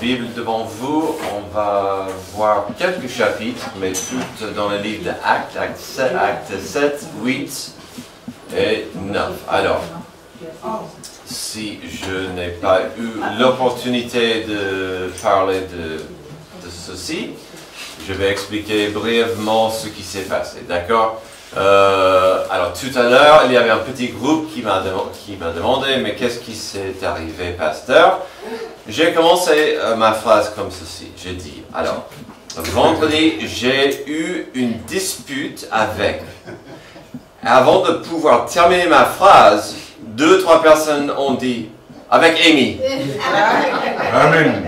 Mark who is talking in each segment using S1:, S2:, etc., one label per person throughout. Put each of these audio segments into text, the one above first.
S1: Bible devant vous, on va voir quelques chapitres, mais tout dans le livre d'Actes, Actes 7, 8 et 9. Alors, si je n'ai pas eu l'opportunité de parler de ceci, je vais expliquer brièvement ce qui s'est passé, d'accord? Alors tout à l'heure, il y avait un petit groupe qui m'a demandé, mais qu'est-ce qui s'est arrivé, pasteur? J'ai commencé ma phrase comme ceci, j'ai dit, alors, vendredi, j'ai eu une dispute avec. Avant de pouvoir terminer ma phrase, 2-3 personnes ont dit, avec Amy. Amen.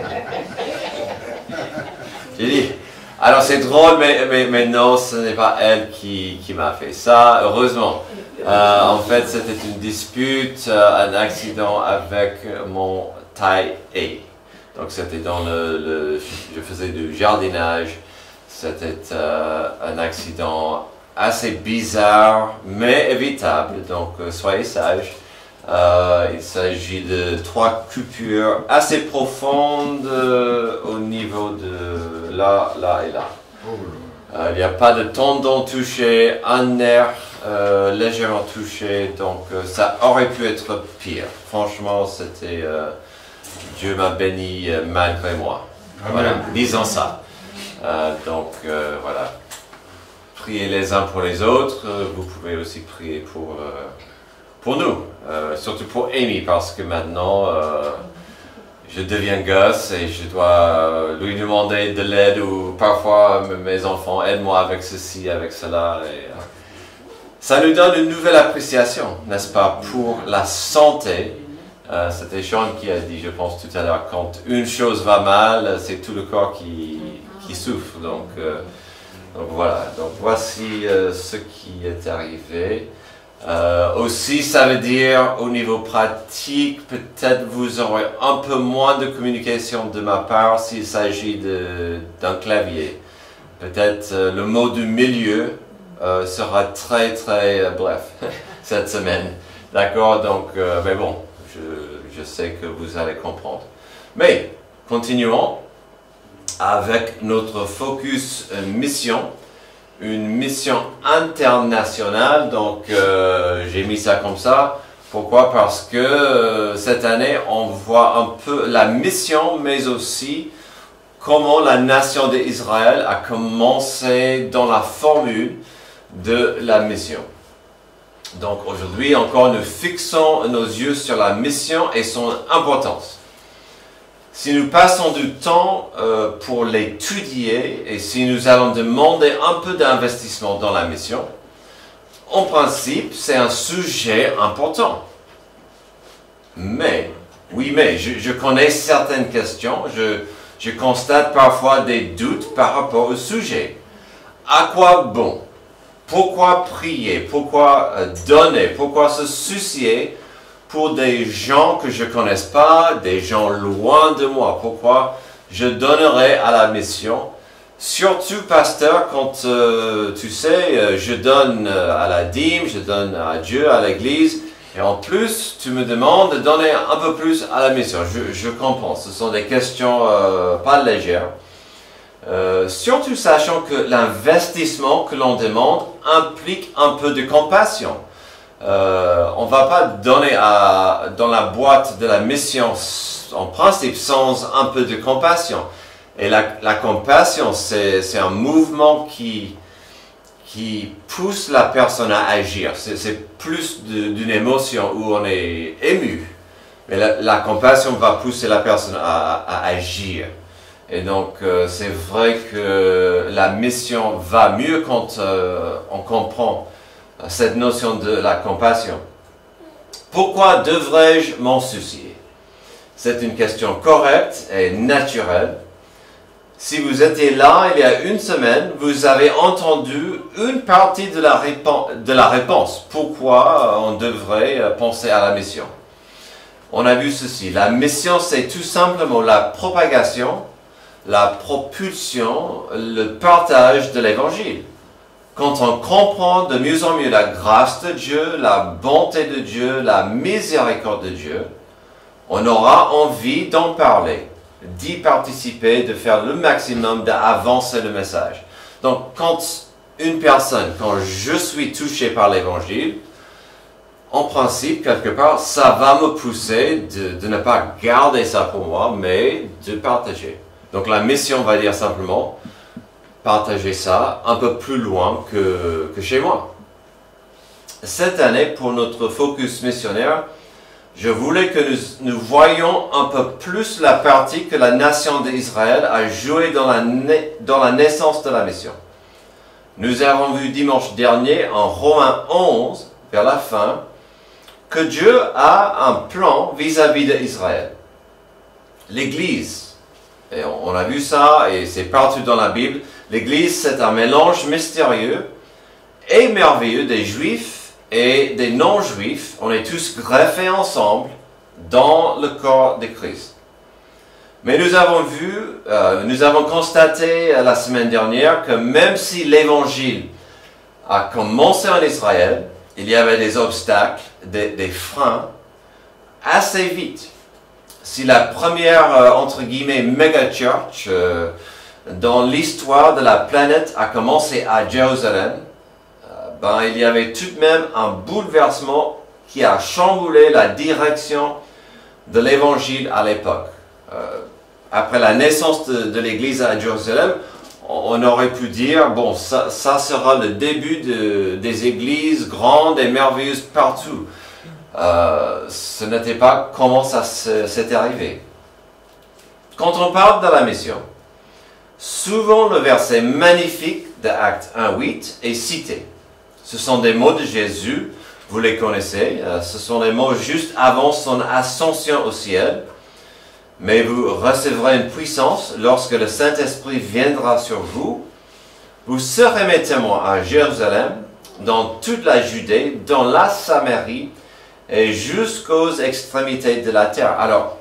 S1: J'ai dit, alors c'est drôle, mais non, ce n'est pas elle qui m'a fait ça, heureusement. En fait, c'était une dispute, un accident avec mon taille A. Donc c'était dans je faisais du jardinage, c'était un accident assez bizarre, mais évitable, donc soyez sages. Il s'agit de 3 coupures assez profondes au niveau de là et là. Il n'y a pas de tendon touché, un nerf légèrement touché, donc ça aurait pu être pire. Franchement, c'était Dieu m'a béni malgré moi. Voilà, disons ça. Donc voilà. Priez les uns pour les autres. Vous pouvez aussi prier pour nous, surtout pour Amy, parce que maintenant, je deviens gosse et je dois lui demander de l'aide, ou parfois mes enfants aident-moi avec ceci, avec cela. Et, ça nous donne une nouvelle appréciation, n'est-ce pas, pour la santé. C'était Sean qui a dit, je pense tout à l'heure, quand une chose va mal, c'est tout le corps qui souffre. Donc voilà, donc voici ce qui est arrivé. Aussi, ça veut dire, au niveau pratique, peut-être vous aurez un peu moins de communication de ma part s'il s'agit d'un clavier. Peut-être le mot du milieu sera très bref cette semaine. D'accord? Donc, mais bon, je sais que vous allez comprendre. Mais, continuons avec notre focus mission. Une mission internationale, donc j'ai mis ça comme ça. Pourquoi? Parce que cette année, on voit un peu la mission, mais aussi comment la nation d'Israël a commencé dans la formule de la mission. Donc aujourd'hui, encore, nous fixons nos yeux sur la mission et son importance. Si nous passons du temps pour l'étudier et si nous allons demander un peu d'investissement dans la mission, en principe, c'est un sujet important. Mais, je connais certaines questions, je constate parfois des doutes par rapport au sujet. À quoi bon? Pourquoi prier? Pourquoi donner? Pourquoi se soucier pour des gens que je ne connaisse pas, des gens loin de moi? Pourquoi je donnerai à la mission? Surtout, pasteur, quand tu sais, je donne à la dîme, je donne à Dieu, à l'église, et en plus, tu me demandes de donner un peu plus à la mission. Je comprends, ce sont des questions pas légères. Surtout sachant que l'investissement que l'on demande implique un peu de compassion. On ne va pas donner dans la boîte de la mission en principe sans un peu de compassion. Et la compassion, c'est un mouvement qui pousse la personne à agir. C'est plus d'une émotion où on est ému. Mais la compassion va pousser la personne à agir. Et donc, c'est vrai que la mission va mieux quand on comprend cette notion de la compassion. Pourquoi devrais-je m'en soucier? C'est une question correcte et naturelle. Si vous étiez là il y a une semaine, vous avez entendu une partie de la réponse. Pourquoi on devrait penser à la mission? On a vu ceci. La mission, c'est tout simplement la propagation, la propulsion, le partage de l'évangile. Quand on comprend de mieux en mieux la grâce de Dieu, la bonté de Dieu, la miséricorde de Dieu, on aura envie d'en parler. d'y participer, de faire le maximum, d'avancer le message. Donc, quand je suis touché par l'Évangile, en principe, quelque part, ça va me pousser de ne pas garder ça pour moi, mais de partager. Donc la mission va dire simplement, partager ça un peu plus loin que chez moi. Cette année, pour notre focus missionnaire, je voulais que nous voyions un peu plus la partie que la nation d'Israël a jouée dans la naissance de la mission. Nous avons vu dimanche dernier en Romains 11, vers la fin, que Dieu a un plan vis-à-vis d'Israël. L'Église, et on a vu ça, et c'est partout dans la Bible, l'Église c'est un mélange mystérieux et merveilleux des Juifs et des non-Juifs. On est tous greffés ensemble dans le corps de Christ. Mais nous avons constaté la semaine dernière que même si l'Évangile a commencé en Israël, il y avait des obstacles, des freins, assez vite. Si la première, entre guillemets, méga-church dans l'histoire de la planète a commencé à Jérusalem, il y avait tout de même un bouleversement qui a chamboulé la direction de l'Évangile à l'époque. Après la naissance de l'Église à Jérusalem, on aurait pu dire, bon, ça sera le début des églises grandes et merveilleuses partout. Ce n'était pas comment ça s'était arrivé. Quand on parle de la mission, souvent le verset magnifique de Actes 1:8 est cité. Ce sont des mots de Jésus, vous les connaissez, ce sont des mots juste avant son ascension au ciel. Mais vous recevrez une puissance lorsque le Saint-Esprit viendra sur vous. Vous serez mes témoins à Jérusalem, dans toute la Judée, dans la Samarie et jusqu'aux extrémités de la terre. Alors,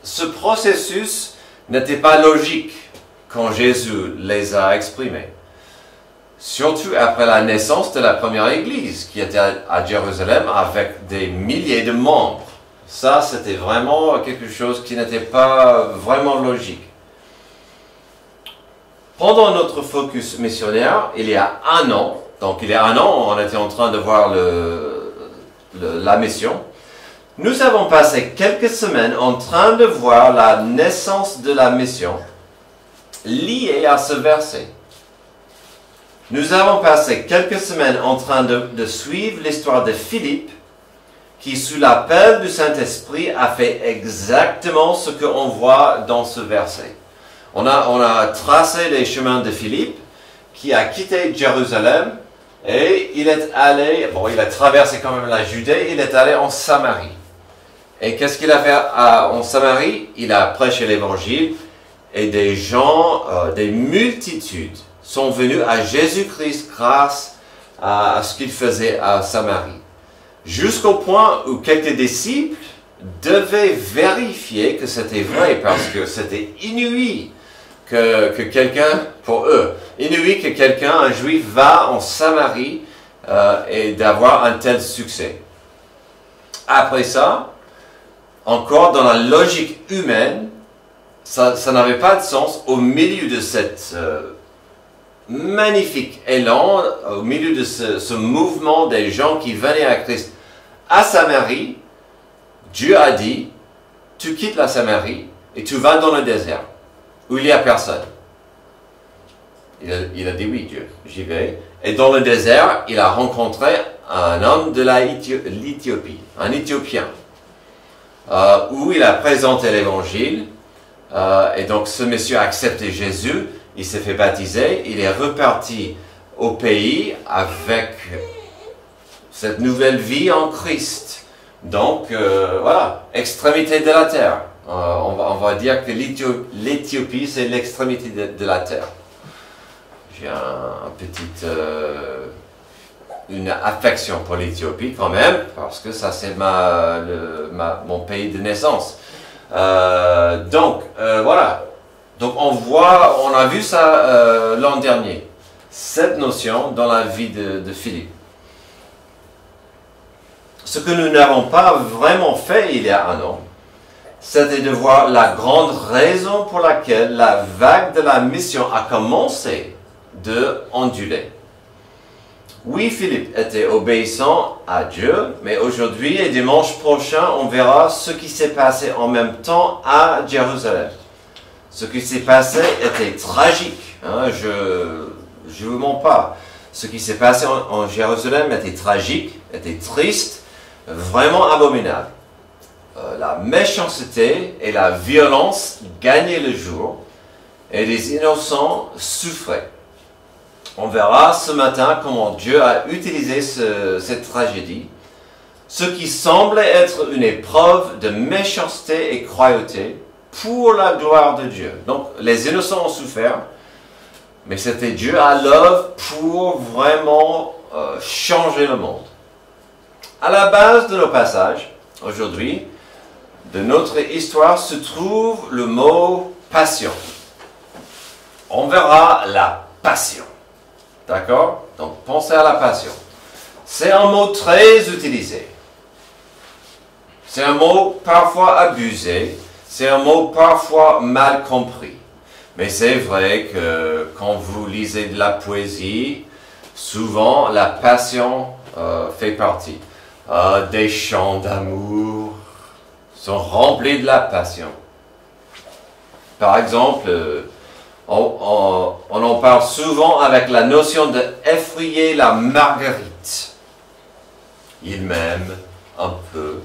S1: ce processus n'était pas logique quand Jésus les a exprimés. Surtout après la naissance de la première Église qui était à Jérusalem avec des milliers de membres. Ça, c'était vraiment quelque chose qui n'était pas vraiment logique. Pendant notre focus missionnaire, il y a un an, on était en train de voir la mission, nous avons passé quelques semaines en train de voir la naissance de la mission liée à ce verset. Nous avons passé quelques semaines en train de suivre l'histoire de Philippe, qui, sous l'appel du Saint-Esprit, a fait exactement ce qu'on voit dans ce verset. On a tracé les chemins de Philippe, qui a quitté Jérusalem, et il est allé, il a traversé quand même la Judée, il est allé en Samarie. Et qu'est-ce qu'il a fait en Samarie? Il a prêché l'Évangile, et des gens, des multitudes, sont venus à Jésus-Christ grâce à ce qu'il faisait à Samarie. Jusqu'au point où quelques disciples devaient vérifier que c'était vrai, parce que c'était inouï que quelqu'un, pour eux, inouï que quelqu'un, un juif, va en Samarie et d'avoir un tel succès. Après ça, encore dans la logique humaine, ça n'avait pas de sens au milieu de cette magnifique élan, au milieu de ce mouvement des gens qui venaient à Christ à Samarie. Dieu a dit, tu quittes la Samarie et tu vas dans le désert, où il n'y a personne. Il a dit oui, Dieu, j'y vais. Et dans le désert, il a rencontré un homme de l'Éthiopie, un Éthiopien, où il a présenté l'Évangile. Et donc ce monsieur a accepté Jésus, il s'est fait baptiser, il est reparti au pays avec cette nouvelle vie en Christ. Donc voilà, extrémité de la terre. On va dire que l'Éthiopie c'est l'extrémité de la terre. J'ai une affection pour l'Éthiopie quand même, parce que ça c'est mon pays de naissance. Voilà. Donc on a vu ça l'an dernier, cette notion dans la vie de Philippe. Ce que nous n'avons pas vraiment fait il y a un an, c'était de voir la grande raison pour laquelle la vague de la mission a commencé de onduler. Oui, Philippe était obéissant à Dieu, mais aujourd'hui et dimanche prochain, on verra ce qui s'est passé en même temps à Jérusalem. Ce qui s'est passé était tragique, hein, je ne vous mens pas. Ce qui s'est passé en Jérusalem était tragique, était triste, vraiment abominable. La méchanceté et la violence gagnaient le jour et les innocents souffraient. On verra ce matin comment Dieu a utilisé cette tragédie, ce qui semblait être une épreuve de méchanceté et cruauté pour la gloire de Dieu. Donc les innocents ont souffert, mais c'était Dieu à l'œuvre pour vraiment changer le monde. À la base de nos passages, aujourd'hui, de notre histoire se trouve le mot passion. On verra la passion. D'accord? Donc pensez à la passion. C'est un mot très utilisé. C'est un mot parfois abusé. C'est un mot parfois mal compris. Mais c'est vrai que quand vous lisez de la poésie, souvent la passion fait partie. Des chants d'amour sont remplis de la passion. Par exemple, on en parle souvent avec la notion d'effrayer la marguerite. Il m'aime un peu,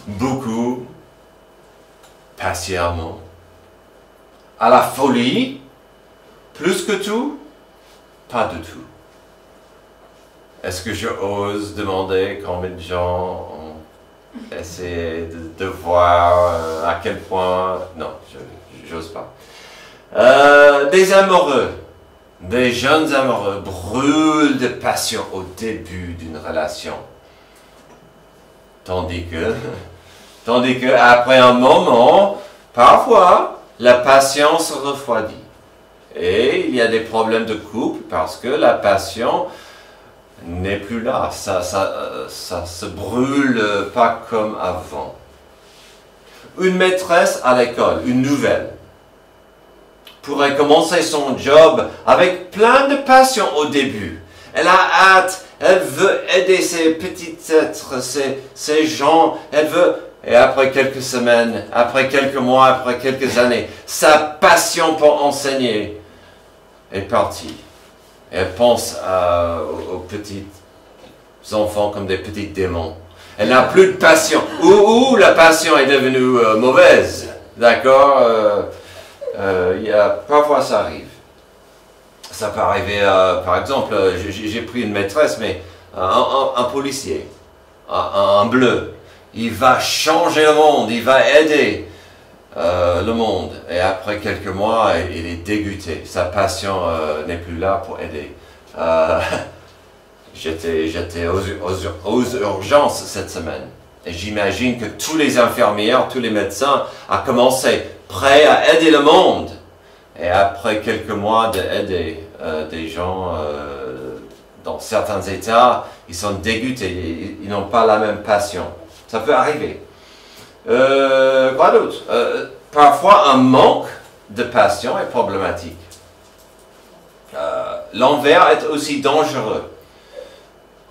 S1: beaucoup, patiemment. À la folie, plus que tout, pas du tout. Est-ce que je ose demander combien de gens ont essayé de voir à quel point... Non, j'ose pas. Des amoureux, des jeunes amoureux brûlent de passion au début d'une relation. Tandis que après un moment, parfois, la passion se refroidit. Et il y a des problèmes de couple parce que la passion n'est plus là. Ça se brûle pas comme avant. Une maîtresse à l'école, une nouvelle, pourrait commencer son job avec plein de passion au début. Elle a hâte, elle veut aider ses petits êtres, ces gens, elle veut... Et après quelques semaines, après quelques mois, après quelques années, sa passion pour enseigner est partie. Elle pense aux petits enfants comme des petits démons. Elle n'a plus de passion. Ou la passion est devenue mauvaise. D'accord? Parfois ça arrive. Ça peut arriver, par exemple, j'ai pris une maîtresse, mais un policier, un bleu. Il va changer le monde, il va aider le monde. Et après quelques mois, il est dégoûté. Sa passion n'est plus là pour aider. J'étais aux urgences cette semaine. Et j'imagine que tous les infirmières, tous les médecins ont commencé prêts à aider le monde. Et après quelques mois d'aider des gens dans certains états, ils sont dégoûtés, ils n'ont pas la même passion. Ça peut arriver. Quoi d'autre? Parfois, un manque de passion est problématique. L'envers est aussi dangereux,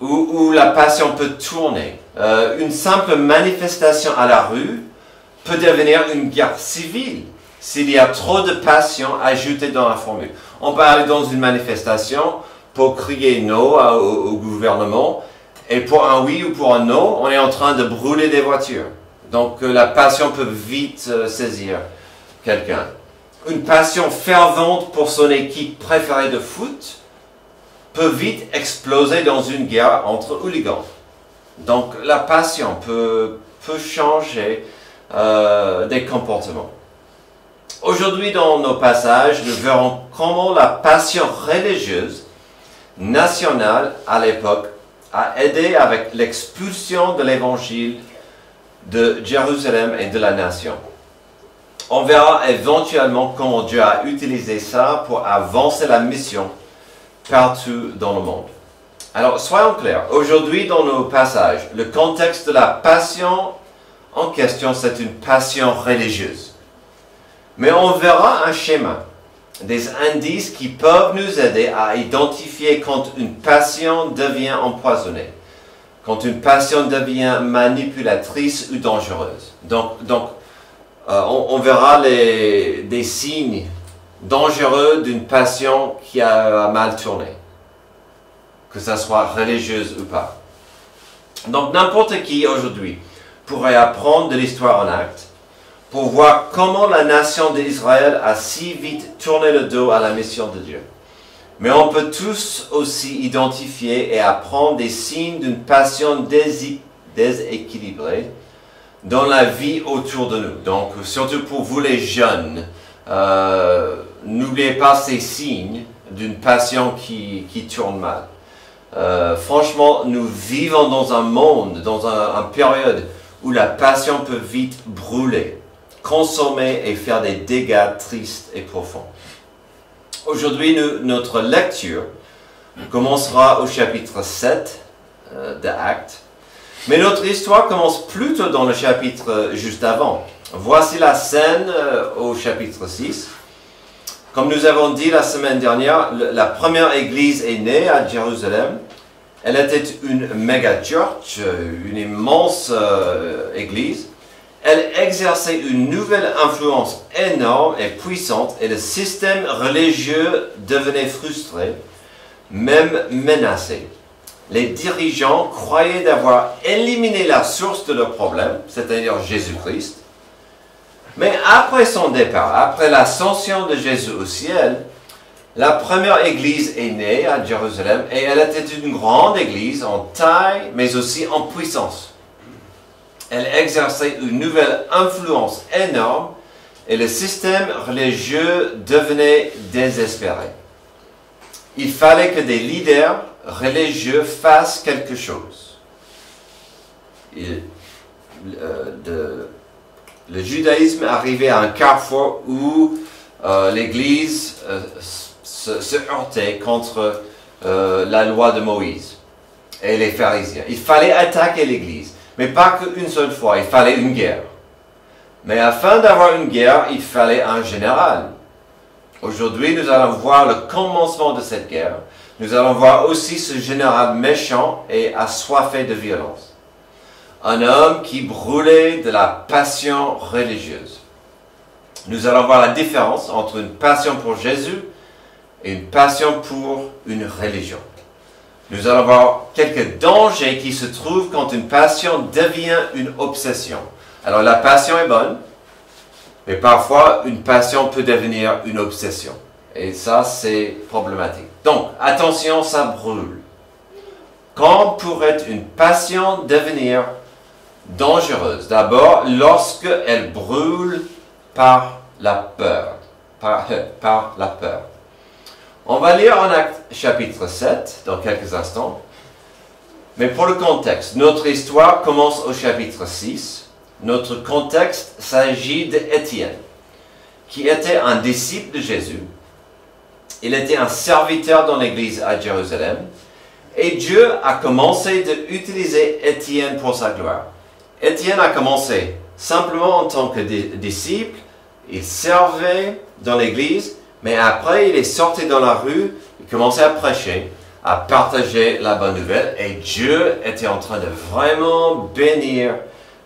S1: où la passion peut tourner. Une simple manifestation à la rue peut devenir une guerre civile s'il y a trop de passion ajoutée dans la formule. On peut aller dans une manifestation pour crier non au gouvernement, et pour un oui ou pour un non, on est en train de brûler des voitures. Donc la passion peut vite saisir quelqu'un. Une passion fervente pour son équipe préférée de foot peut vite exploser dans une guerre entre hooligans. Donc la passion peut changer des comportements. Aujourd'hui dans nos passages, nous verrons comment la passion religieuse nationale à l'époque a aidé avec l'expulsion de l'évangile de Jérusalem et de la nation. On verra éventuellement comment Dieu a utilisé ça pour avancer la mission partout dans le monde. Alors, soyons clairs. Aujourd'hui, dans nos passages, le contexte de la passion en question, c'est une passion religieuse. Mais on verra un schéma, des indices qui peuvent nous aider à identifier quand une passion devient empoisonnée, quand une passion devient manipulatrice ou dangereuse. Donc on verra des signes dangereux d'une passion qui a mal tourné, que ça soit religieuse ou pas. Donc n'importe qui aujourd'hui pourrait apprendre de l'histoire en Actes pour voir comment la nation d'Israël a si vite tourné le dos à la mission de Dieu. Mais on peut tous aussi identifier et apprendre des signes d'une passion déséquilibrée dans la vie autour de nous. Donc, surtout pour vous les jeunes, n'oubliez pas ces signes d'une passion qui tourne mal. Franchement, nous vivons dans un monde, dans une période où la passion peut vite brûler, consommer et faire des dégâts tristes et profonds. Aujourd'hui, notre lecture commencera au chapitre 7 de Actes, mais notre histoire commence plutôt dans le chapitre juste avant. Voici la scène au chapitre 6. Comme nous avons dit la semaine dernière, la première église est née à Jérusalem. Elle était une méga church, une immense église. Elle exerçait une nouvelle influence énorme et puissante et le système religieux devenait frustré, même menacé. Les dirigeants croyaient d'avoir éliminé la source de leurs problèmes, c'est-à-dire Jésus-Christ. Mais après son départ, après l'ascension de Jésus au ciel, la première église est née à Jérusalem et elle était une grande église en taille mais aussi en puissance. Elle exerçait une nouvelle influence énorme et le système religieux devenait désespéré. Il fallait que des leaders religieux fassent quelque chose. Le judaïsme arrivait à un carrefour où l'Église se heurtait contre la loi de Moïse et les pharisiens. Il fallait attaquer l'Église, mais pas qu'une seule fois, il fallait une guerre. Mais afin d'avoir une guerre, il fallait un général. Aujourd'hui, nous allons voir le commencement de cette guerre. Nous allons voir aussi ce général méchant et assoiffé de violence. Un homme qui brûlait de la passion religieuse. Nous allons voir la différence entre une passion pour Jésus et une passion pour une religion. Nous allons voir quelques dangers qui se trouvent quand une passion devient une obsession. Alors la passion est bonne, mais parfois une passion peut devenir une obsession. Et ça, c'est problématique. Donc, attention, ça brûle. Quand pourrait une passion devenir dangereuse? D'abord, lorsque elle brûle par la peur. Par la peur. On va lire en Actes chapitre 7 dans quelques instants. Mais pour le contexte, notre histoire commence au chapitre 6. Notre contexte s'agit d'Étienne, qui était un disciple de Jésus. Il était un serviteur dans l'église à Jérusalem. Et Dieu a commencé d'utiliser Étienne pour sa gloire. Étienne a commencé simplement en tant que disciple. Il servait dans l'église, mais après il est sorti dans la rue, il commençait à prêcher, à partager la bonne nouvelle, et Dieu était en train de vraiment bénir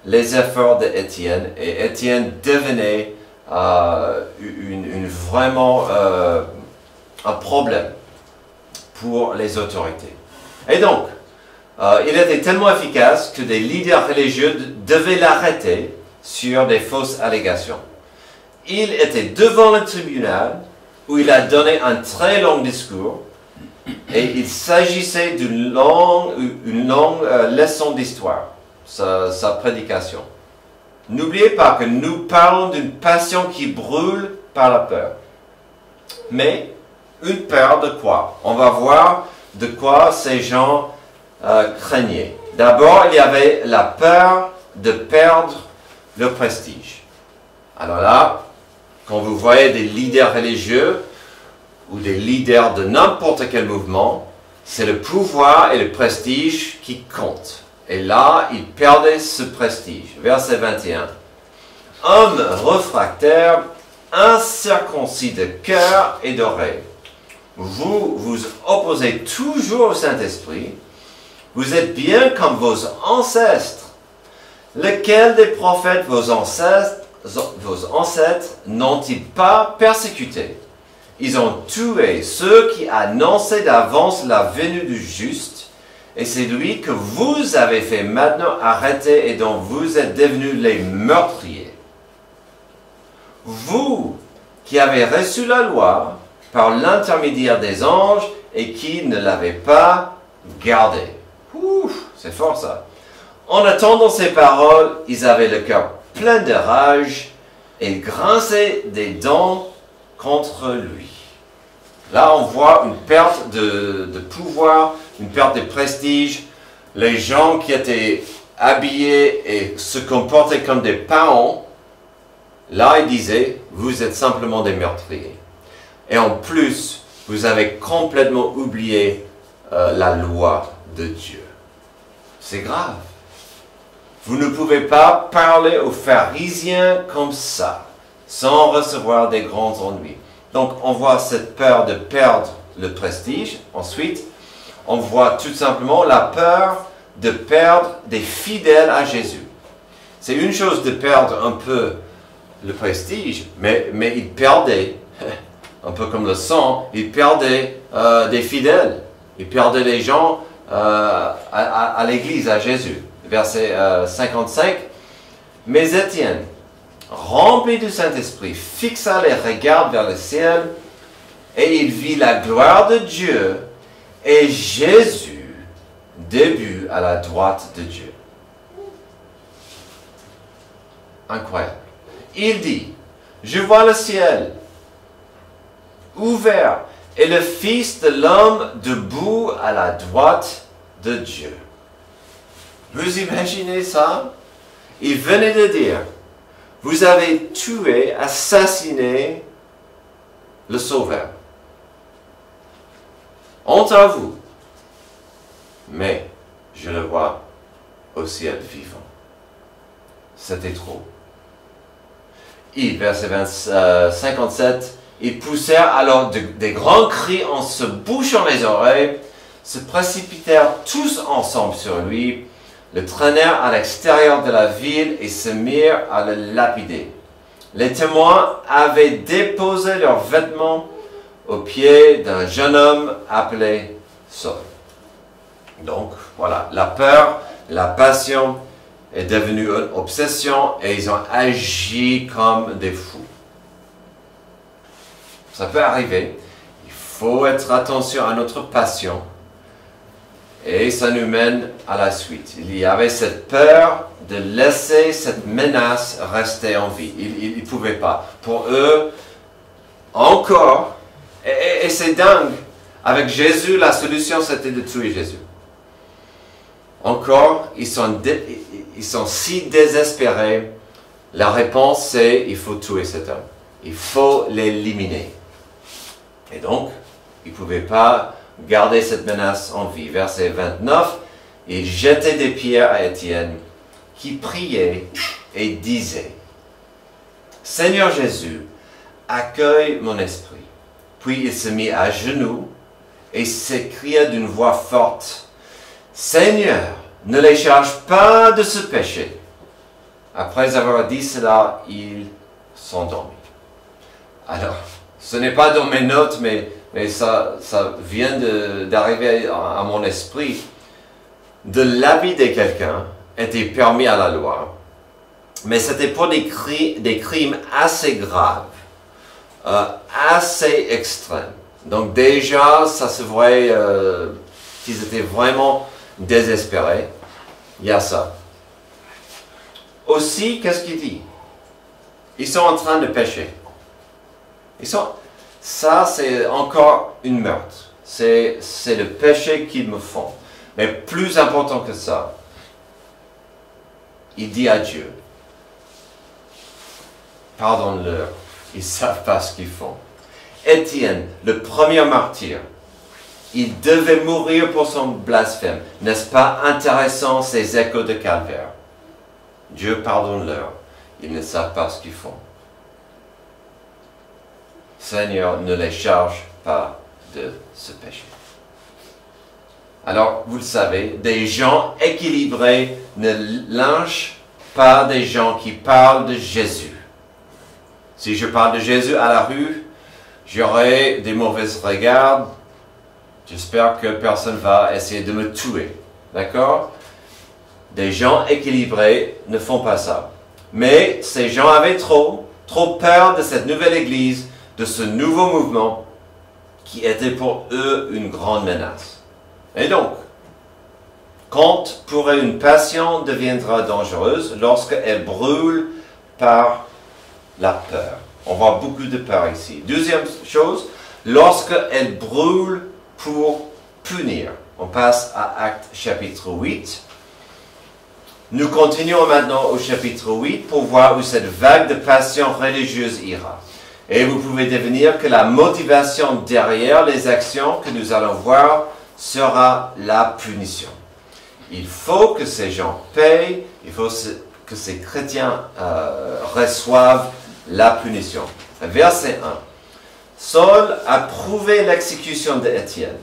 S1: les efforts d'Étienne, et Étienne devenait vraiment un problème pour les autorités. Et donc, il était tellement efficace que des leaders religieux devaient l'arrêter sur des fausses allégations. Il était devant le tribunal où il a donné un très long discours et il s'agissait d'une longue leçon d'histoire, sa prédication. N'oubliez pas que nous parlons d'une passion qui brûle par la peur. Mais une peur de quoi? On va voir de quoi ces gens craignaient. D'abord, il y avait la peur de perdre le prestige. Alors là, quand vous voyez des leaders religieux ou des leaders de n'importe quel mouvement, c'est le pouvoir et le prestige qui comptent. Et là, il perdait ce prestige. Verset 21. Homme réfractaire, incirconcis de cœur et d'oreille. Vous vous opposez toujours au Saint-Esprit. Vous êtes bien comme vos ancêtres. Lequel des prophètes vos ancêtres n'ont-ils pas persécuté? Ils ont tué ceux qui annonçaient d'avance la venue du juste, et c'est lui que vous avez fait maintenant arrêter et dont vous êtes devenus les meurtriers. Vous qui avez reçu la loi par l'intermédiaire des anges et qui ne l'avez pas gardée. Ouh, c'est fort ça. En attendant ces paroles, ils avaient le cœur plein de rage et grinçaient des dents contre lui. Là, on voit une perte de pouvoir, une perte de prestige. Les gens qui étaient habillés et se comportaient comme des paons, là, ils disaient, vous êtes simplement des meurtriers. Et en plus, vous avez complètement oublié la loi de Dieu. C'est grave. Vous ne pouvez pas parler aux pharisiens comme ça, sans recevoir des grands ennuis. Donc, on voit cette peur de perdre le prestige. Ensuite, on voit tout simplement la peur de perdre des fidèles à Jésus. C'est une chose de perdre un peu le prestige, mais il perdait, un peu comme le sang, il perdait des fidèles. Il perdait les gens à l'église, à Jésus. Verset 55. Mais Étienne, rempli du Saint-Esprit, fixa les regards vers le ciel, et il vit la gloire de Dieu, et Jésus debout à la droite de Dieu. Incroyable. Il dit, je vois le ciel ouvert, et le Fils de l'homme debout à la droite de Dieu. Vous imaginez ça? Il venait de dire, vous avez tué, assassiné le Sauveur. Honte à vous. Mais je le vois au ciel vivant. C'était trop. Verset 57, ils poussèrent alors des grands cris en se bouchant les oreilles, se précipitèrent tous ensemble sur lui, le traînèrent à l'extérieur de la ville et se mirent à le lapider. Les témoins avaient déposé leurs vêtements aux pieds d'un jeune homme appelé Saul. Donc, voilà, la peur, la passion est devenue une obsession et ils ont agi comme des fous. Ça peut arriver. Il faut être attention à notre passion. Et ça nous mène à la suite. Il y avait cette peur de laisser cette menace rester en vie. Ils ne pouvaient pas. Pour eux, encore, et c'est dingue, avec Jésus, la solution c'était de tuer Jésus. Encore, ils sont si désespérés. La réponse c'est, il faut tuer cet homme. Il faut l'éliminer. Et donc, ils ne pouvaient pas garder cette menace en vie. Verset 29, ils jetaient des pierres à Étienne, qui priait et disait, Seigneur Jésus, accueille mon esprit. Puis il se mit à genoux et s'écria d'une voix forte, Seigneur, ne les charge pas de ce péché. Après avoir dit cela, il s'endormit. Alors, ce n'est pas dans mes notes, mais ça vient d'arriver à mon esprit. De lapider quelqu'un était permis à la loi, mais c'était pour des crimes assez graves, assez extrêmes. Donc déjà, ça se voyait qu'ils étaient vraiment désespérés. Il y a ça. Aussi, qu'est-ce qu'il dit? Ils sont en train de pécher. Ça, c'est encore une meurtre. C'est le péché qu'ils me font. Mais plus important que ça, il dit à Dieu, pardonne-leur, ils ne savent pas ce qu'ils font. Étienne, le premier martyr, Il devait mourir pour son blasphème. N'est-ce pas intéressant ces échos de calvaire? Dieu pardonne-leur. Ils ne savent pas ce qu'ils font. Seigneur, ne les charge pas de ce péché. Alors, vous le savez, des gens équilibrés ne lynchent pas des gens qui parlent de Jésus. Si je parle de Jésus à la rue, j'aurai des mauvais regards. J'espère que personne ne va essayer de me tuer. D'accord? Des gens équilibrés ne font pas ça. Mais ces gens avaient trop peur de cette nouvelle église, de ce nouveau mouvement qui était pour eux une grande menace. Et donc, quand pour eux une passion deviendra dangereuse lorsqu'elle brûle par la peur. On voit beaucoup de peur ici. Deuxième chose, lorsqu'elle brûle pour punir. On passe à Actes chapitre 8. Nous continuons maintenant au chapitre 8 pour voir où cette vague de passion religieuse ira. Et vous pouvez devenir que la motivation derrière les actions que nous allons voir sera la punition. Il faut que ces gens payent, il faut que ces chrétiens reçoivent la punition. Verset 1. Saul a prouvé l'exécution d'Étienne.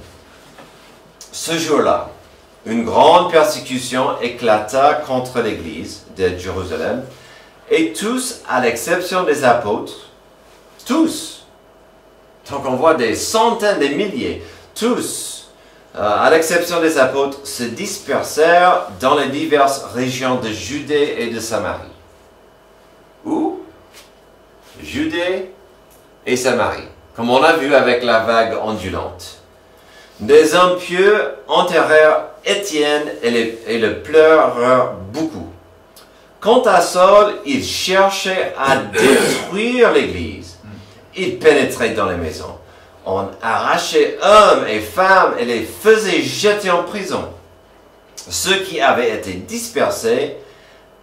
S1: Ce jour-là, une grande persécution éclata contre l'église de Jérusalem, et tous, à l'exception des apôtres, tous, donc on voit des centaines, des milliers, tous, à l'exception des apôtres, se dispersèrent dans les diverses régions de Judée et de Samarie. Où? Judée et Samarie, comme on a vu avec la vague ondulante. Des hommes pieux enterrèrent Étienne et le pleurèrent beaucoup. Quant à Saul, il cherchait à détruire l'église. Il pénétrait dans les maisons. On arrachait hommes et femmes et les faisait jeter en prison. Ceux qui avaient été dispersés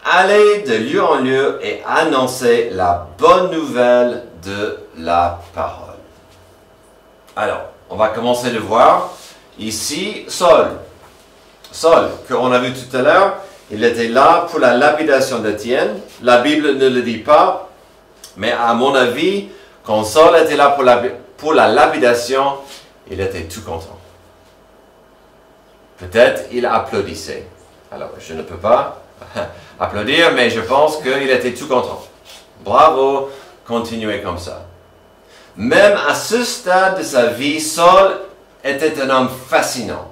S1: allaient de lieu en lieu et annonçaient la bonne nouvelle de la parole. Alors, on va commencer de voir ici Saul. Saul, qu'on a vu tout à l'heure, il était là pour la lapidation d'Étienne. La Bible ne le dit pas, mais à mon avis, quand Saul était là pour la lapidation, il était tout content. Peut-être il applaudissait. Alors, je ne peux pas applaudir, mais je pense qu'il était tout content. Bravo, continuez comme ça. Même à ce stade de sa vie, Saul était un homme fascinant.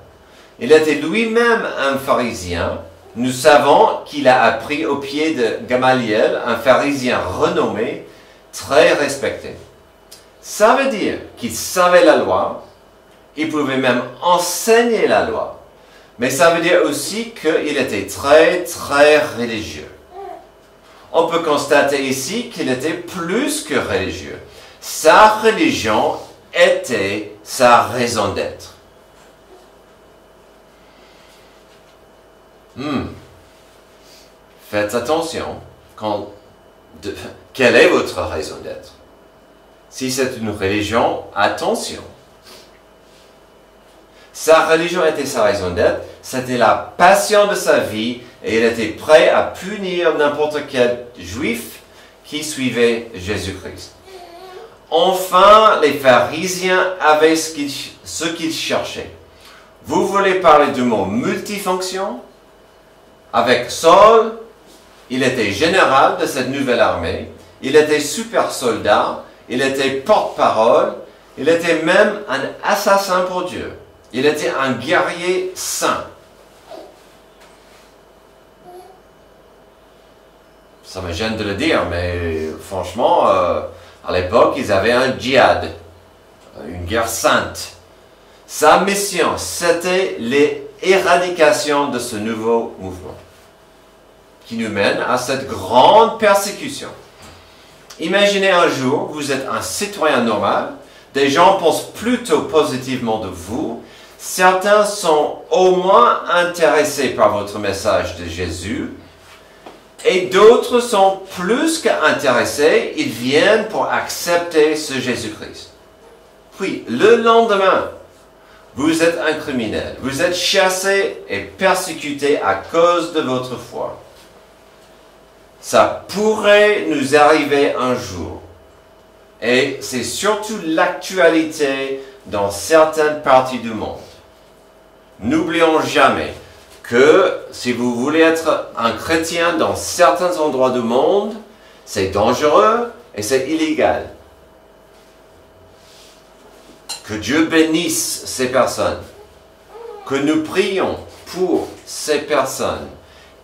S1: Il était lui-même un pharisien. Nous savons qu'il a appris au pied de Gamaliel, un pharisien renommé, très respecté. Ça veut dire qu'il savait la loi, il pouvait même enseigner la loi. Mais ça veut dire aussi qu'il était très, très religieux. On peut constater ici qu'il était plus que religieux. Sa religion était sa raison d'être. Faites attention. Quelle est votre raison d'être? Si c'est une religion, attention. Sa religion était sa raison d'être, c'était la passion de sa vie, et il était prêt à punir n'importe quel juif qui suivait Jésus-Christ. Enfin, les pharisiens avaient ce qu'ils cherchaient. Vous voulez parler du mot multifonction? Avec Saul, il était général de cette nouvelle armée, il était super soldat, il était porte-parole, il était même un assassin pour Dieu. Il était un guerrier saint. Ça me gêne de le dire, mais franchement, à l'époque, ils avaient un djihad, une guerre sainte. Sa mission, c'était l'éradication de ce nouveau mouvement qui nous mène à cette grande persécution. Imaginez un jour, vous êtes un citoyen normal, des gens pensent plutôt positivement de vous, certains sont au moins intéressés par votre message de Jésus, et d'autres sont plus qu'intéressés, ils viennent pour accepter ce Jésus-Christ. Puis, le lendemain, Vous êtes un criminel. Vous êtes chassé et persécuté à cause de votre foi. Ça pourrait nous arriver un jour. Et c'est surtout l'actualité dans certaines parties du monde. N'oublions jamais que si vous voulez être un chrétien dans certains endroits du monde, c'est dangereux et c'est illégal. Que Dieu bénisse ces personnes. Que nous prions pour ces personnes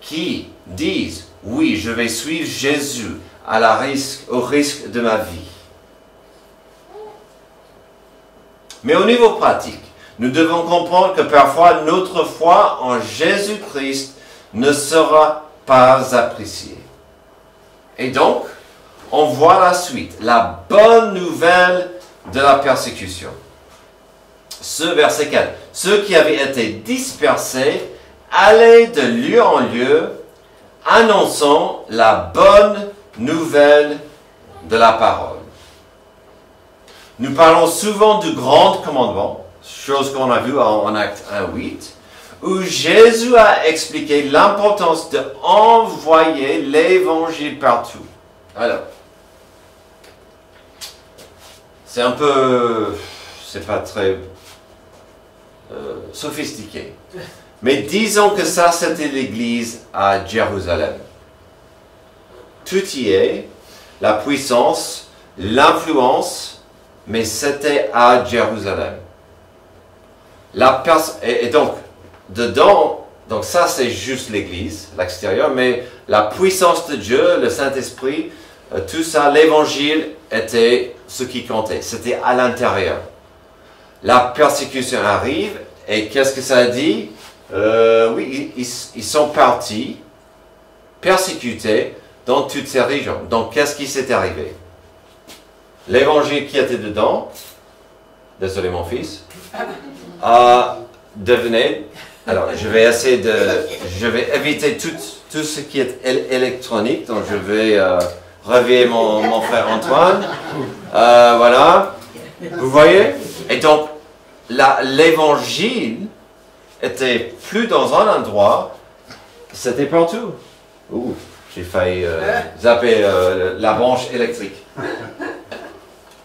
S1: qui disent « Oui, je vais suivre Jésus au risque de ma vie. » Mais au niveau pratique, nous devons comprendre que parfois notre foi en Jésus-Christ ne sera pas appréciée. Et donc, on voit la suite, la bonne nouvelle de la persécution. Ce verset 4. Ceux qui avaient été dispersés allaient de lieu en lieu, annonçant la bonne nouvelle de la parole. Nous parlons souvent du grand commandement, chose qu'on a vue en Acte 1:8, où Jésus a expliqué l'importance d'envoyer l'évangile partout. Alors, c'est un peu, c'est pas très sophistiqué. Mais disons que ça, c'était l'église à Jérusalem. Tout y est, la puissance, l'influence, mais c'était à Jérusalem. Et donc, dedans, donc ça c'est juste l'église, l'extérieur, mais la puissance de Dieu, le Saint-Esprit, tout ça, l'évangile était ce qui comptait. C'était à l'intérieur. La persécution arrive, et qu'est-ce que ça dit? Oui, ils sont partis, persécutés dans toutes ces régions. Donc, qu'est-ce qui s'est arrivé? L'évangile qui était dedans, désolé mon fils, devenait, alors je vais éviter tout ce qui est électronique, donc je vais réveiller mon frère Antoine, voilà, vous voyez? Et donc, l'évangile était plus dans un endroit, c'était partout. Ouh, j'ai failli zapper la branche électrique.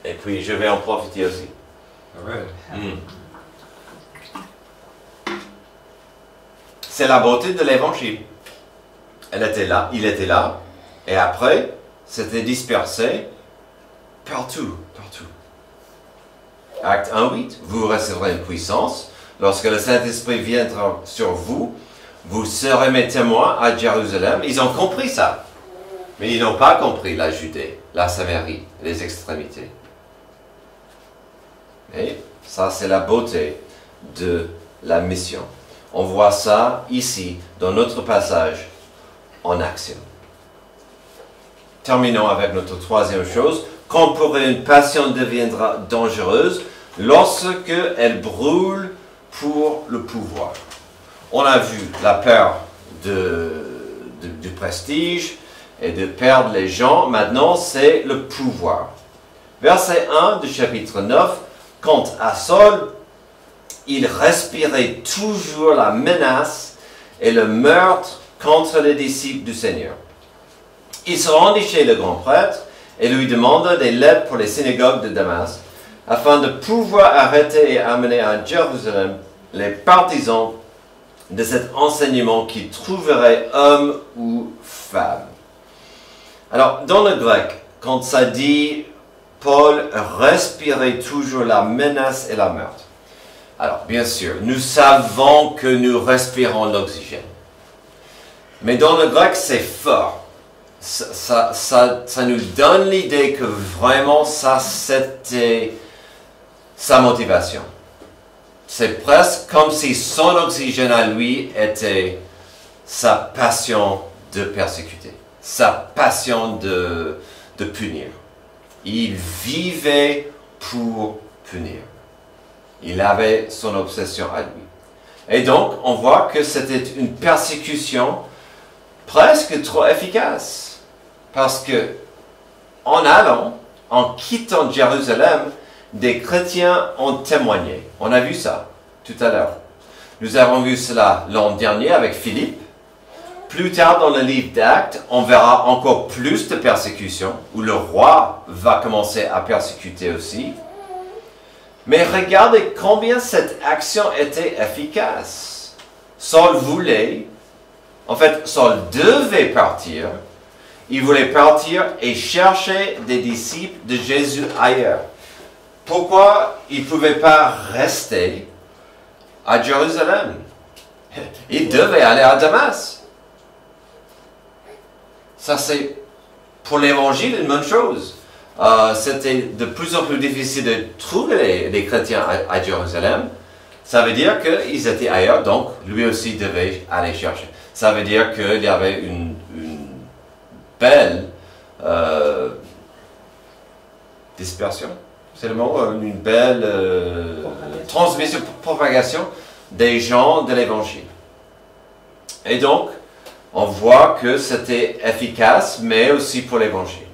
S1: Et puis, je vais en profiter aussi. C'est la beauté de l'évangile. Elle était là, il était là, et après, c'était dispersé partout, partout. Acte 1:8, vous recevrez une puissance. Lorsque le Saint-Esprit viendra sur vous, vous serez mes témoins à Jérusalem. Ils ont compris ça. Mais ils n'ont pas compris la Judée, la Samarie, les extrémités. Et ça, c'est la beauté de la mission. On voit ça ici, dans notre passage, en action. Terminons avec notre troisième chose. Quand pour une passion deviendra dangereuse, lorsque elle brûle pour le pouvoir. On a vu la peur du prestige et de perdre les gens. Maintenant, c'est le pouvoir. Verset 1 du chapitre 9. Quant à Saul, il respirait toujours la menace et le meurtre contre les disciples du Seigneur. Il se rendit chez le grand prêtre et lui demanda des lettres pour les synagogues de Damas, afin de pouvoir arrêter et amener à Jérusalem les partisans de cet enseignement qui trouverait homme ou femme. Alors, dans le grec, quand ça dit Paul respirait toujours la menace et la meurtre. Alors, bien sûr, nous savons que nous respirons l'oxygène. Mais dans le grec, c'est fort. Ça nous donne l'idée que vraiment, ça, c'était sa motivation. C'est presque comme si son oxygène à lui était sa passion de persécuter, sa passion de punir. Il vivait pour punir. Il avait son obsession à lui. Et donc, on voit que c'était une persécution presque trop efficace. Parce que, en allant, en quittant Jérusalem, des chrétiens ont témoigné. On a vu ça. tout à l'heure. Nous avons vu cela l'an dernier avec Philippe. Plus tard dans le livre d'Actes, on verra encore plus de persécutions, où le roi va commencer à persécuter aussi. Mais regardez combien cette action était efficace. Saul voulait, en fait, Saul devait partir. Il voulait partir et chercher des disciples de Jésus ailleurs. Pourquoi il ne pouvait pas rester à Jérusalem? Il devait aller à Damas. Ça, c'est pour l'évangile une bonne chose. C'était de plus en plus difficile de trouver les chrétiens à Jérusalem. Ça veut dire qu'ils étaient ailleurs, donc lui aussi devait aller chercher. Ça veut dire qu'il y avait une belle dispersion, c'est le mot, une belle transmission, propagation des gens de l'évangile. Et donc, on voit que c'était efficace, mais aussi pour l'évangile.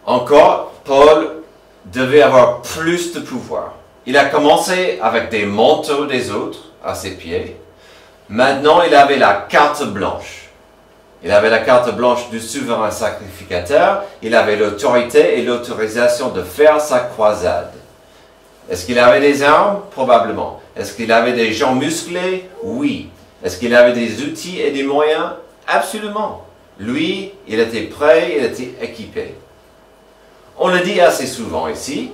S1: Encore, Paul devait avoir plus de pouvoir. Il a commencé avec des manteaux des autres à ses pieds. Maintenant, il avait la carte blanche. Il avait la carte blanche du souverain sacrificateur. Il avait l'autorité et l'autorisation de faire sa croisade. Est-ce qu'il avait des armes? Probablement. Est-ce qu'il avait des gens musclés? Oui. Est-ce qu'il avait des outils et des moyens? Absolument. Lui, il était prêt, il était équipé. On le dit assez souvent ici.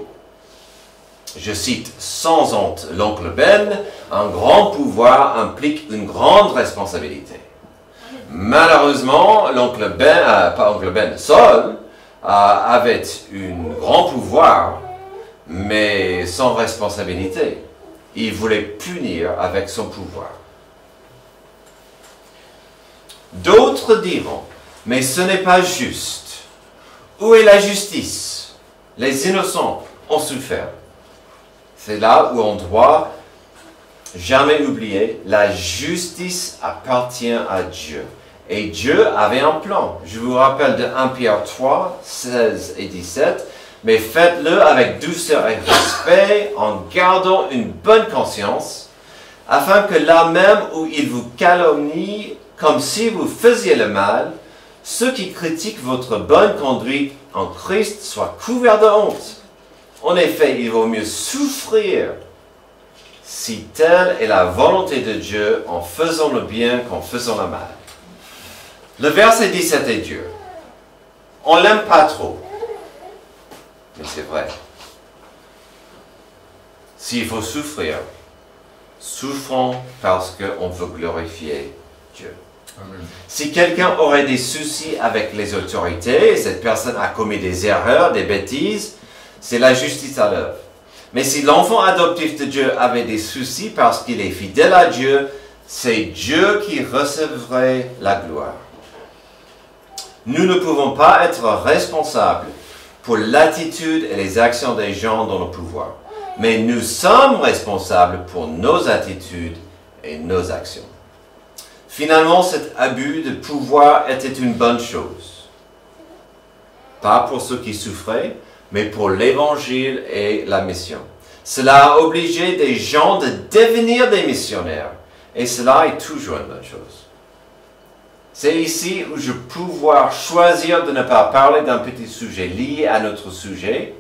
S1: Je cite sans honte l'oncle Ben, un grand pouvoir implique une grande responsabilité. Malheureusement, Saul avait un grand pouvoir, mais sans responsabilité. Il voulait punir avec son pouvoir. D'autres diront, mais ce n'est pas juste. Où est la justice? Les innocents ont souffert. C'est là où on doit jamais oublier, la justice appartient à Dieu. Et Dieu avait un plan. Je vous rappelle de 1 Pierre 3, 16 et 17. Mais faites-le avec douceur et respect, en gardant une bonne conscience, afin que là même où il vous calomnie, comme si vous faisiez le mal, ceux qui critiquent votre bonne conduite en Christ soient couverts de honte. En effet, il vaut mieux souffrir si telle est la volonté de Dieu en faisant le bien qu'en faisant le mal. Le verset 17 est dur. On l'aime pas trop. Mais c'est vrai. S'il faut souffrir, souffrons parce qu'on veut glorifier Dieu. Amen. Si quelqu'un aurait des soucis avec les autorités, et cette personne a commis des erreurs, des bêtises, c'est la justice à l'œuvre. Mais si l'enfant adoptif de Dieu avait des soucis parce qu'il est fidèle à Dieu, c'est Dieu qui recevrait la gloire. Nous ne pouvons pas être responsables pour l'attitude et les actions des gens dans le pouvoir. Mais nous sommes responsables pour nos attitudes et nos actions. Finalement, cet abus de pouvoir était une bonne chose. Pas pour ceux qui souffraient, mais pour l'évangile et la mission. Cela a obligé des gens de devenir des missionnaires. Et cela est toujours une bonne chose. C'est ici où je peux pouvoir choisir de ne pas parler d'un petit sujet lié à notre sujet,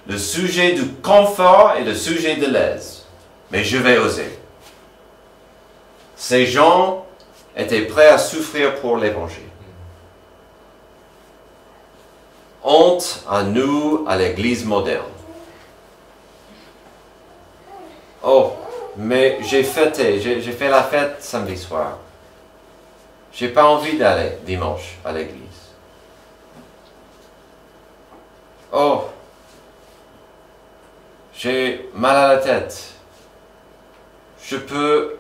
S1: le sujet du confort et le sujet de l'aise. Mais je vais oser. Ces gens étaient prêts à souffrir pour l'évangile. Honte à nous, à l'Église moderne. Oh, mais j'ai fait la fête samedi soir. J'ai pas envie d'aller dimanche à l'église. Oh, j'ai mal à la tête. Je peux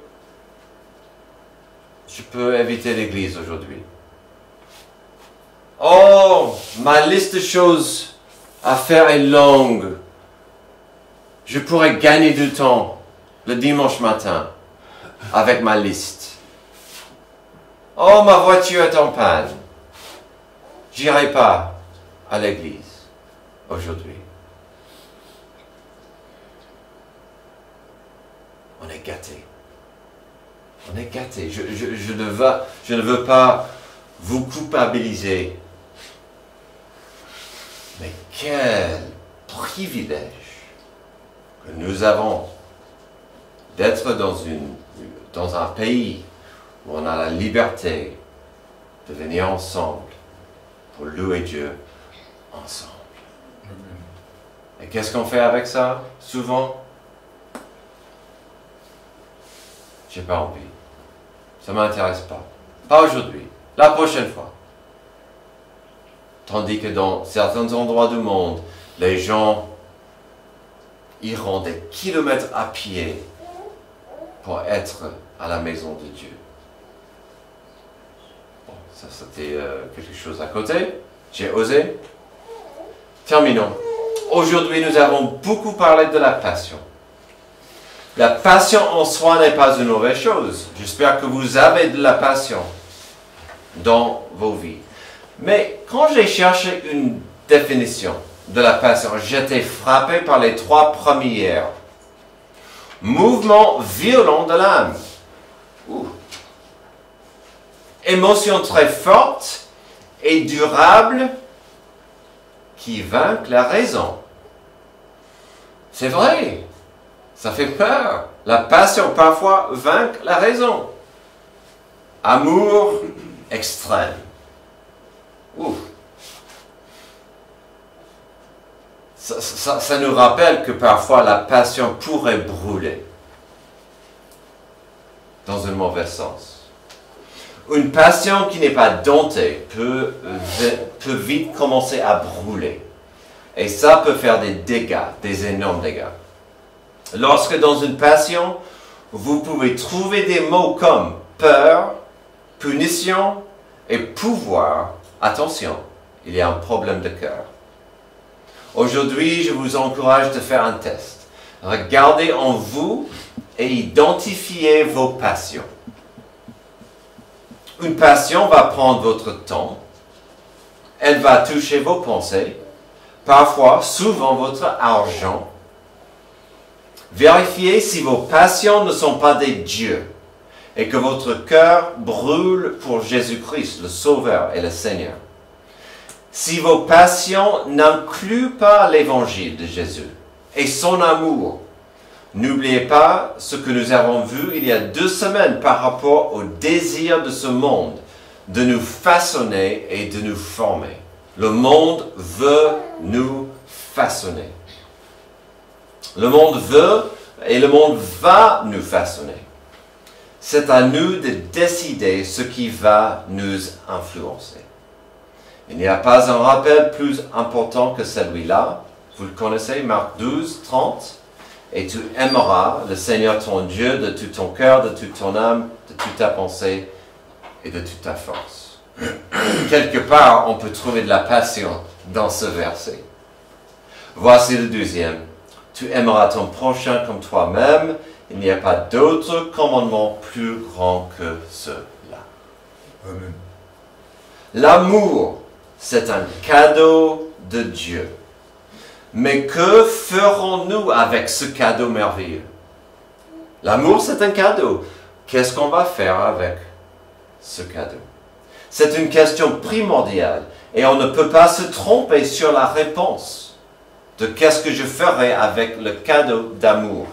S1: éviter l'église aujourd'hui. Oh, ma liste de choses à faire est longue. Je pourrais gagner du temps le dimanche matin avec ma liste. Oh, ma voiture est en panne. J'irai pas à l'église aujourd'hui. gâtés. On est gâtés. Je ne veux pas vous culpabiliser. Mais quel privilège que nous avons d'être dans un pays où on a la liberté de venir ensemble pour louer Dieu ensemble. Et qu'est-ce qu'on fait avec ça, souvent? J'ai pas envie. Ça ne m'intéresse pas. Pas aujourd'hui. La prochaine fois. Tandis que dans certains endroits du monde, les gens iront des kilomètres à pied pour être à la maison de Dieu. Bon, ça c'était quelque chose à côté. J'ai osé. Terminons. Aujourd'hui, nous avons beaucoup parlé de la passion. La passion en soi n'est pas une mauvaise chose. J'espère que vous avez de la passion dans vos vies. Mais quand j'ai cherché une définition de la passion, j'étais frappé par les 3 premières. Mouvement violent de l'âme. Émotion très forte et durable qui vainque la raison. C'est vrai. Ça fait peur. La passion parfois vainque la raison. Amour extrême. Ça nous rappelle que parfois la passion pourrait brûler. Dans un mauvais sens. Une passion qui n'est pas domptée peut vite commencer à brûler. Et ça peut faire des dégâts, des énormes dégâts. Lorsque dans une passion, vous pouvez trouver des mots comme peur, punition et pouvoir, attention, il y a un problème de cœur. Aujourd'hui, je vous encourage de faire un test. Regardez en vous et identifiez vos passions. Une passion va prendre votre temps. Elle va toucher vos pensées, parfois, souvent votre argent. Vérifiez si vos passions ne sont pas des dieux et que votre cœur brûle pour Jésus-Christ, le Sauveur et le Seigneur. Si vos passions n'incluent pas l'évangile de Jésus et son amour, n'oubliez pas ce que nous avons vu il y a 2 semaines par rapport au désir de ce monde de nous façonner et de nous former. Le monde veut nous façonner. Le monde veut et le monde va nous façonner. C'est à nous de décider ce qui va nous influencer. Il n'y a pas un rappel plus important que celui-là. Vous le connaissez, Marc 12, 30. Et tu aimeras le Seigneur ton Dieu de tout ton cœur, de toute ton âme, de toute ta pensée et de toute ta force. Quelque part, on peut trouver de la passion dans ce verset. Voici le 2e. Tu aimeras ton prochain comme toi-même. Il n'y a pas d'autre commandement plus grand que cela.
S2: Amen.
S1: L'amour, c'est un cadeau de Dieu. Mais que ferons-nous avec ce cadeau merveilleux? L'amour, c'est un cadeau. Qu'est-ce qu'on va faire avec ce cadeau? C'est une question primordiale et on ne peut pas se tromper sur la réponse de qu'est-ce que je ferai avec le cadeau d'amour.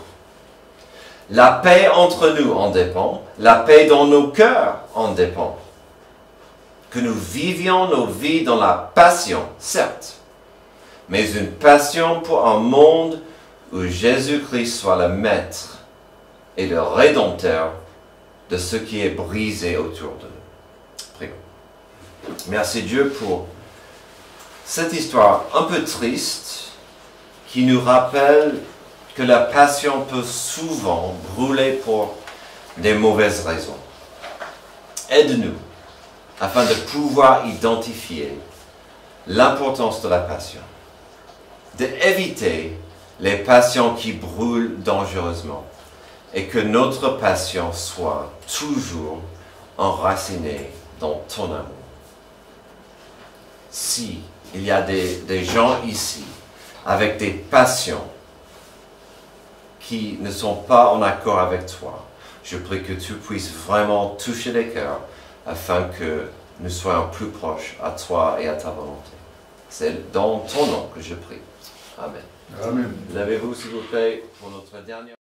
S1: La paix entre nous en dépend, la paix dans nos cœurs en dépend. Que nous vivions nos vies dans la passion, certes, mais une passion pour un monde où Jésus-Christ soit le maître et le rédempteur de ce qui est brisé autour de nous. Prions. Merci Dieu pour cette histoire un peu triste qui nous rappelle que la passion peut souvent brûler pour des mauvaises raisons. Aide-nous afin de pouvoir identifier l'importance de la passion, d'éviter les passions qui brûlent dangereusement et que notre passion soit toujours enracinée dans ton amour. Si il y a des gens ici avec des passions qui ne sont pas en accord avec toi. Je prie que tu puisses vraiment toucher les cœurs afin que nous soyons plus proches à toi et à ta volonté. C'est dans ton nom que je prie. Amen.
S2: Amen.
S1: Levez-vous s'il vous plaît pour notre dernière...